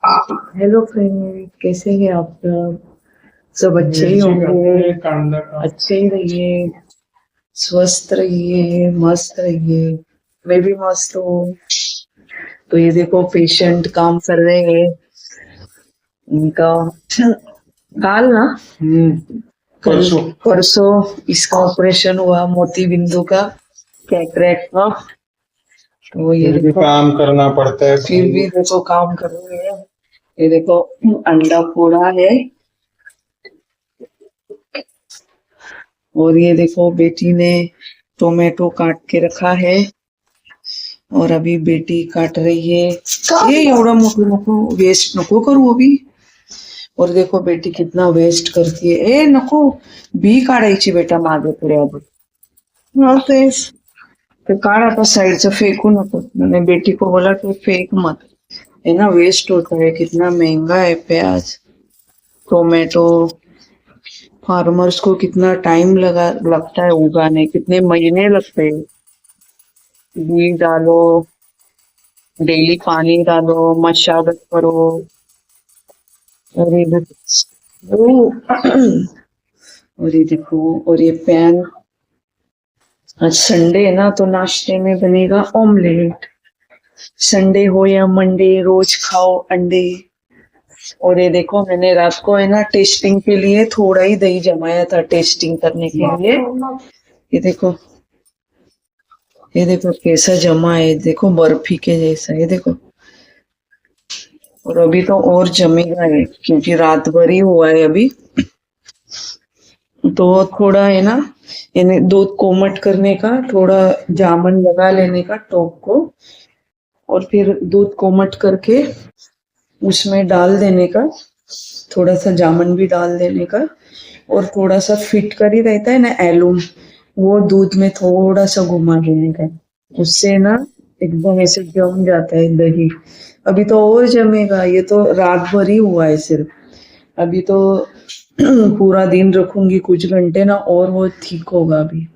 Hello friend, कैसे हैं आप लोग? सब अच्छे ही होंगे। अच्छे ही रहिए, स्वस्थ रहिए, मस्त रहिए। मैं भी मस्त हूँ। तो ये देखो, पेशेंट काम कर रहे हैं। इनका काल ना, कल परसों इसका ऑपरेशन हुआ, मोती बिंदु का, कैटरेक्ट का। तो ये देखो काम करना पड़ता है। फिर भी देखो काम कर रहे हैं। ये देखो, अंडा फोड़ा है। और ये देखो, बेटी ने टोमेटो काट के रखा है। और अभी बेटी काट रही है। ये एवढा नको नको वेस्ट नको करू अभी। और देखो बेटी कितना वेस्ट करती है। ए नको, बी काढायची बेटा मागे पुढे अजून। हाँ तेच ते काढ आता साइडचं, फेकू नको। मैंने बेटी को बोला कि फेंक मत, है ना, वेस्ट होता है। कितना महंगा है प्याज, टोमेटो। फार्मर्स को कितना टाइम लगता है उगाने, कितने महीने लगते हैं। बीज डालो, डेली पानी डालो, मशागत करो। और ये और ये देखो, और ये पैन। आज संडे है ना, तो नाश्ते में बनेगा ऑमलेट। संडे हो या मंडे, रोज खाओ अंडे। और ये देखो, मैंने रात को है ना टेस्टिंग के लिए थोड़ा ही दही जमाया था, टेस्टिंग करने के लिए। ये देखो, ये देखो कैसा जमा है, देखो बर्फी के जैसा। ये देखो, और अभी तो और जमेगा है, क्योंकि रात भर ही हुआ है अभी। तो थोड़ा है ना, यानी दूध कोमट करने का, थोड़ा जामन लगा लेने का टॉप को। और फिर दूध कोमट करके उसमें डाल देने का, थोड़ा सा जामन भी डाल देने का। और थोड़ा सा फिटकरी रहता है ना, एलूम, वो दूध में थोड़ा सा घुमा देने का। उससे ना एकदम ऐसे जम जाता है दही। अभी तो और जमेगा, ये तो रात भर ही हुआ है सिर्फ। अभी तो पूरा दिन रखूंगी कुछ घंटे ना, और वो ठीक होगा अभी।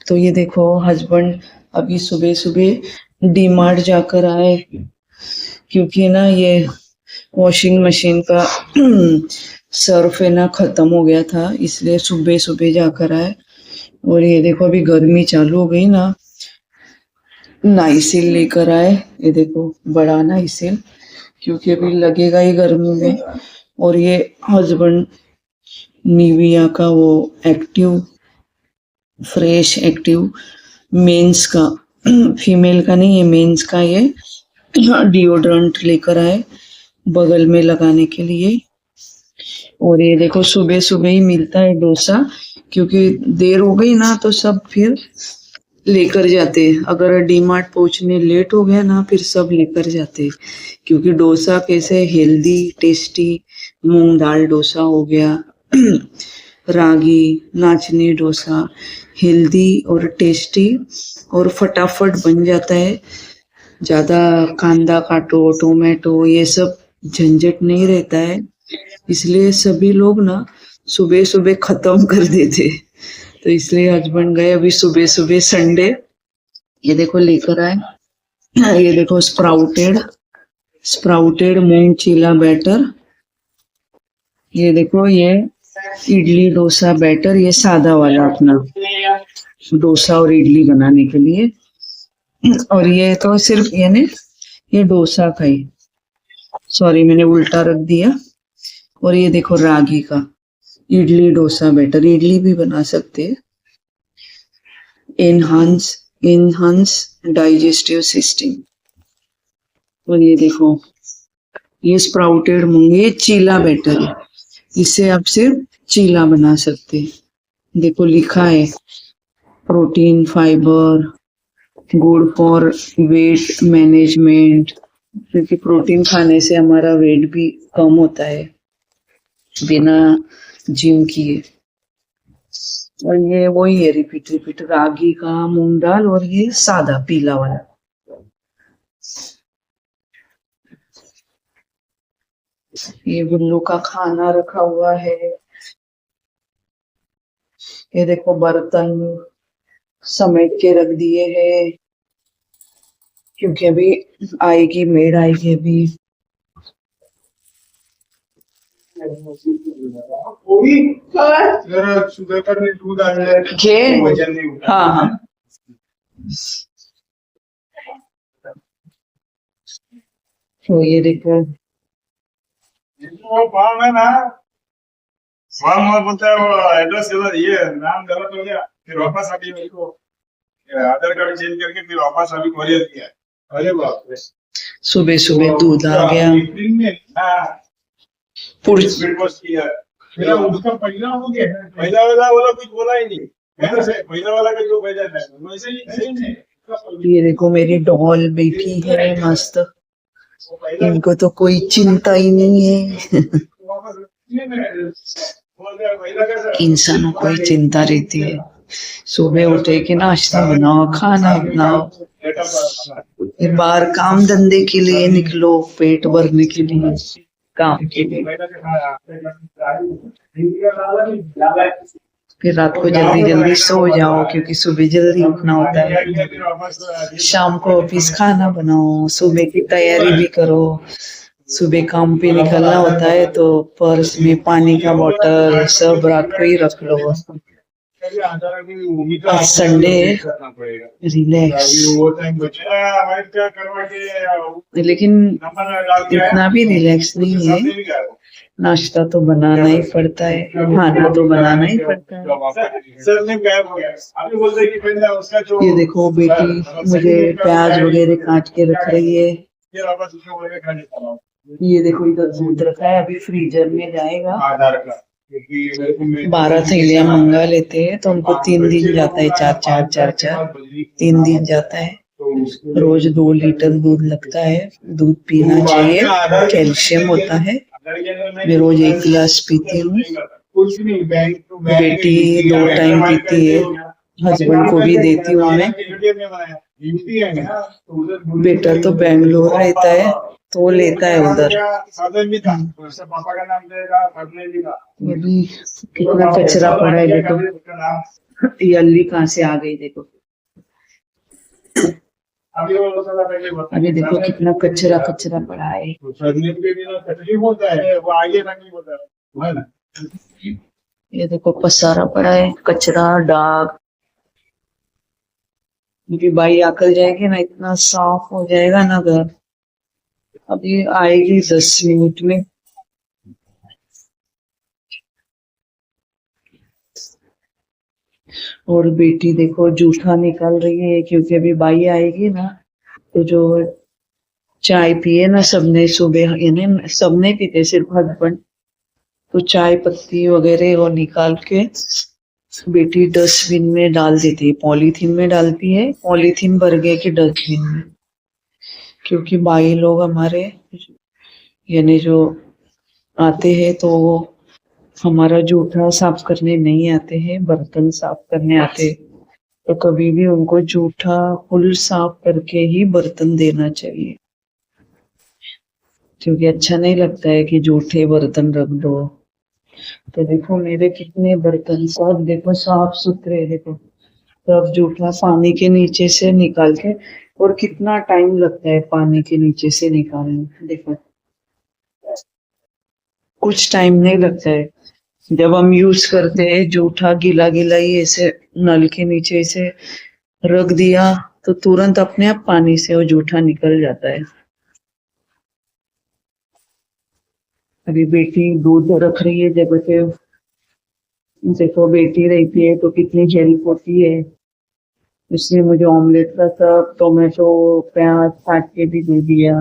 तो ये देखो, हस्बैंड अभी सुबह सुबह डी मार्ट जाकर आए, क्योंकि ना ये वॉशिंग मशीन का सर्फ है ना खत्म हो गया था, इसलिए सुबह सुबह जाकर आए। और ये देखो, अभी गर्मी चालू हो गई ना, नाइसिल लेकर आए। ये देखो, बड़ा नाइसिल, क्योंकि अभी लगेगा ही गर्मी में। और ये हस्बैंड निविया का वो एक्टिव, फ्रेश एक्टिव मेंस का, फीमेल का नहीं है, मेंस का ये डिओड्रेंट लेकर आए बगल में लगाने के लिए। और ये देखो, सुबह सुबह ही मिलता है डोसा, क्योंकि देर हो गई ना तो सब फिर लेकर जाते हैं। अगर डी मार्ट पहुंचने लेट हो गया ना, फिर सब लेकर जाते हैं। क्योंकि डोसा कैसे हेल्दी टेस्टी, मूंग दाल डोसा हो गया, रागी नाचनी डोसा, हेल्दी और टेस्टी, और फटाफट बन जाता है। ज्यादा कांदा काटो, टोमेटो, ये सब झंझट नहीं रहता है। इसलिए सभी लोग ना सुबह सुबह खत्म कर देते। तो इसलिए हस्बैंड गए अभी सुबह सुबह संडे। ये देखो लेकर आए, ये देखो स्प्राउटेड, स्प्राउटेड मूंग चीला बैटर। ये देखो, ये इडली डोसा बैटर, ये सादा वाला अपना डोसा और इडली बनाने के लिए। और ये तो सिर्फ यानी ये डोसा का ही, सॉरी मैंने उल्टा रख दिया। और ये देखो रागी का इडली डोसा बैटर, इडली भी बना सकते हैं। Enhance, enhance digestive system. और ये देखो, ये स्प्राउटेड मूंग, ये चीला बैटर है, इससे आप सिर्फ चीला बना सकते हैं। देखो लिखा है protein fibre, good for weight management, क्योंकि प्रोटीन खाने से हमारा वेट भी कम होता है बिना जिम किए। और ये वही है, रिपीट रिपीट, रागी का, मूंग दाल, और ये सादा पीला वाला। ये गुल्लू का खाना रखा हुआ है। ये देखो बर्तन समेट के रख दिए हैं, क्योंकि अभी आएगी मेड, आएगी अभी। जरा शुगर का दूध आ जाए घे वजन नहीं उठा। हाँ हाँ तो ये देखो वो फॉर्म है ना, फॉर्म और बोलता है वो एड्रेस गलत, ये नाम गलत हो गया, फिर वापस अभी मेरे को आधार कार्ड चेंज करके फिर वापस अभी कोरियर किया। अरे बाप रे, सुबह सुबह दूध आ गया एक दिन में स्पीड पोस्ट किया। मेरा उसका पहला हो गया, पहला वाला बोला कुछ बोला ही नहीं, मैंने से पहला वाला का जो भेजा था वैसे ही सही नहीं। ये देखो मेरी डॉल बैठी है मस्त, इनको तो कोई चिंता ही नहीं है इंसानों को ही चिंता रहती है। सुबह उठे कि नाश्ता बनाओ, खाना बनाओ, फिर बाहर काम धंधे के लिए निकलो, पेट भरने के लिए, काम के लिए, फिर रात को जल्दी जल्दी सो जाओ क्योंकि सुबह जल्दी उठना होता है। शाम को ऑफिस खाना बनाओ, सुबह की तैयारी भी करो, सुबह काम पे निकलना होता है तो पर्स में पानी का बोतल सब रात को ही रख लो। आज संडे रिलैक्स, लेकिन इतना भी रिलैक्स नहीं है, नाश्ता तो बनाना ही पड़ता है, खाना तो बनाना ही पड़ता है। ये देखो बेटी मुझे प्याज वगैरह काट के रख रही है। ये देखो इधर दूध रखा है, अभी फ्रीजर में जाएगा। 12 थैलियां मंगा लेते हैं तो उनको 3 दिन जाता है, 3 दिन जाता है। रोज 2 लीटर दूध लगता है, दूध पीना चाहिए, कैल्शियम होता है। मैं रोज 1 गिलास पीती हूँ, बेटी 2 टाइम पीती है, हस्बैंड को भी देती हूँ मैं। बेटा तो बेंगलोर रहता है तो वो लेता है उधर। ये भी कितना कचरा पड़ा है देखो, ये अल्ली कहाँ से आ गई देखो, अभी देखो कितना कचरा कचरा पड़ा है। ये देखो पसारा पड़ा है, कचरा दाग, क्योंकि बाई आकर जाएगी ना इतना साफ हो जाएगा ना घर। अभी आएगी 10 मिनट में। और बेटी देखो जूठा निकाल रही है क्योंकि अभी बाई आएगी ना, तो जो चाय पिए ना सबने सुबह, यानी सबने पीते सिर्फ हस्बैंड, तो चाय पत्ती वगैरह वो निकाल के बेटी डस्टबिन में डाल देती है, पॉलीथीन में डालती है, पॉलीथीन भर गए कि डस्टबिन में, क्योंकि बाई लोग हमारे यानी जो आते हैं तो वो हमारा जूठा साफ करने नहीं आते हैं, बर्तन साफ करने आते हैं, तो कभी भी उनको जूठा फुल साफ करके ही बर्तन देना चाहिए, क्योंकि अच्छा नहीं लगता है कि जूठे बर्तन रख दो। तो देखो मेरे कितने बर्तन सब देखो साफ सुथरे, देखो सब जूठा पानी के नीचे से निकाल के, और कितना टाइम लगता है पानी के नीचे से निकालने, देखो कुछ टाइम नहीं लगता है। जब हम यूज करते हैं जूठा गीला गीला ही ऐसे नल के नीचे से रख दिया तो तुरंत अपने आप पानी से वो जूठा निकल जाता है। अभी बेटी दूध रख रही है जगह पे, देखो बेटी रहती है तो कितनी हेल्प होती है। इसने मुझे ऑमलेट का सब टोमेटो प्याज काट के भी दे दिया।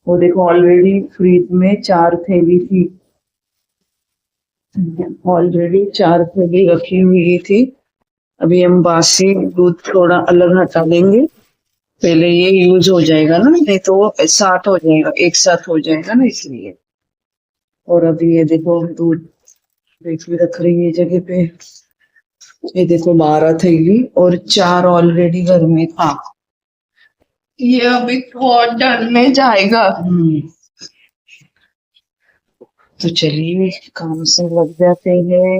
वो देखो ऑलरेडी फ्रिज में 4 थैली थी, ऑलरेडी 4 थैली रखी हुई थी। अभी हम बासी दूध थोड़ा अलग हटा देंगे, पहले ये यूज हो जाएगा ना, नहीं तो वो साथ हो जाएगा, एक साथ हो जाएगा ना, इसलिए। और अभी ये देखो दूध बेटी रख रही है जगह पे, ये देखो 12 थैली और 4 ऑलरेडी घर में था, ये अभी बहुत डालने जाएगा। तो चलिए काम से लग जाते हैं।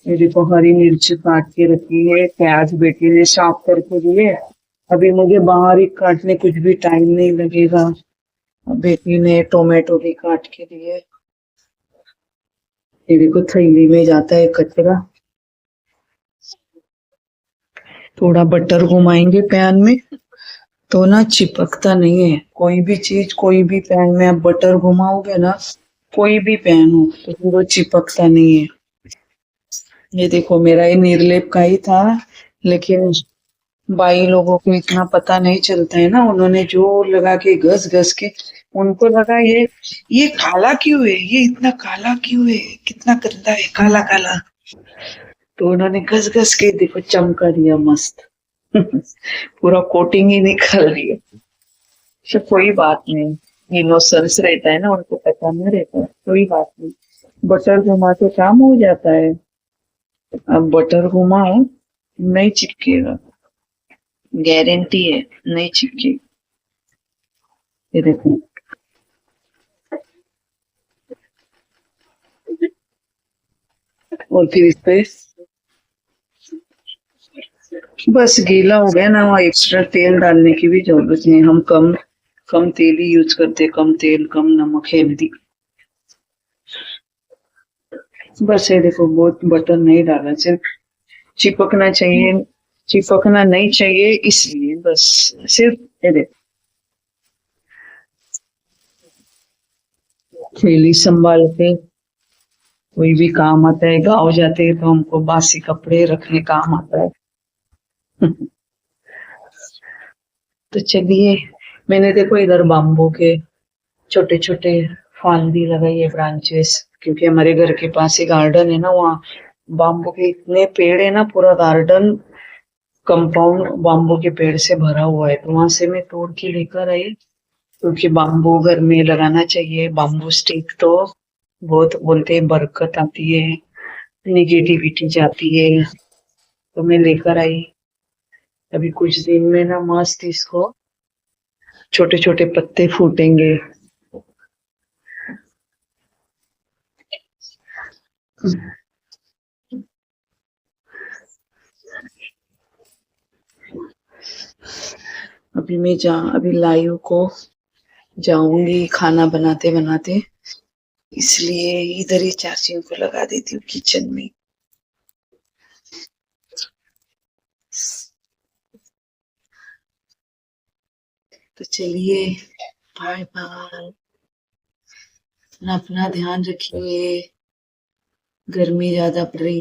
ये देखो हरी मिर्च काट के रखी है, प्याज बेटी ने साफ करके दिए, अभी मुझे बाहर ही काटने कुछ भी टाइम नहीं लगेगा। बेटी ने टोमेटो भी काट के दिए, ये देखो थैली में जाता है कचरा। थोड़ा बटर घुमाएंगे पैन में तो ना चिपकता नहीं है कोई भी चीज। कोई भी पैन में आप बटर घुमाओगे ना, कोई भी पैन हो, तो फिर वो चिपकता नहीं है। ये देखो मेरा ये निर्लेप का ही था, लेकिन बाई लोगों को इतना पता नहीं चलता है ना, उन्होंने जो लगा के घस घस के, उनको लगा ये काला क्यों है, ये इतना काला क्यों है, कितना गंदा है, काला काला। तो उन्होंने घस घस के देखो चमका दिया मस्त। पूरा कोटिंग ही निकाल दिया। अच्छा कोई बात नहीं, इनोसेंस रहता है ना, उनको पता नहीं रहता, कोई बात नहीं। बटर घुमा के काम हो जाता है। अब बटर घुमाओ, नहीं चिपकेगा, गारंटी है नहीं चिपकेगा। ये देखो और फिर इस पे बस गीला हो गया ना, वहाँ एक्स्ट्रा तेल डालने की भी जरूरत नहीं। हम कम कम तेल ही यूज करते, कम तेल कम नमक, हेल्दी। बस ये देखो बहुत बटर नहीं डाला, सिर्फ चिपकना चाहिए, चिपकना नहीं चाहिए इसलिए बस, सिर्फ ये देखो। थैली संभाल के कोई भी काम आता है, गाँव जाते हैं तो हमको बासी कपड़े रखने काम आता है। तो चलिए, मैंने देखो इधर बाम्बू के छोटे छोटे फांदी लगाई है, ब्रांचेस, क्योंकि हमारे घर के पास ही गार्डन है ना, वहाँ बाम्बू के इतने पेड़ है ना, पूरा गार्डन कंपाउंड बाम्बू के पेड़ से भरा हुआ है। तो वहां से मैं तोड़ के लेकर आई, क्योंकि बाम्बू घर में लगाना चाहिए। बाम्बू स्टिक तो बहुत बोलते हैं बरकत आती है, निगेटिविटी जाती है। तो मैं लेकर आई, अभी कुछ दिन में ना मस्त इसको छोटे छोटे पत्ते फूटेंगे। अभी लाइव को जाऊंगी खाना बनाते बनाते, इसलिए इधर ही चार्जिंग को लगा देती हूँ किचन में। तो चलिए, बाय बाय, अपना ध्यान रखिए, गर्मी ज्यादा पड़ रही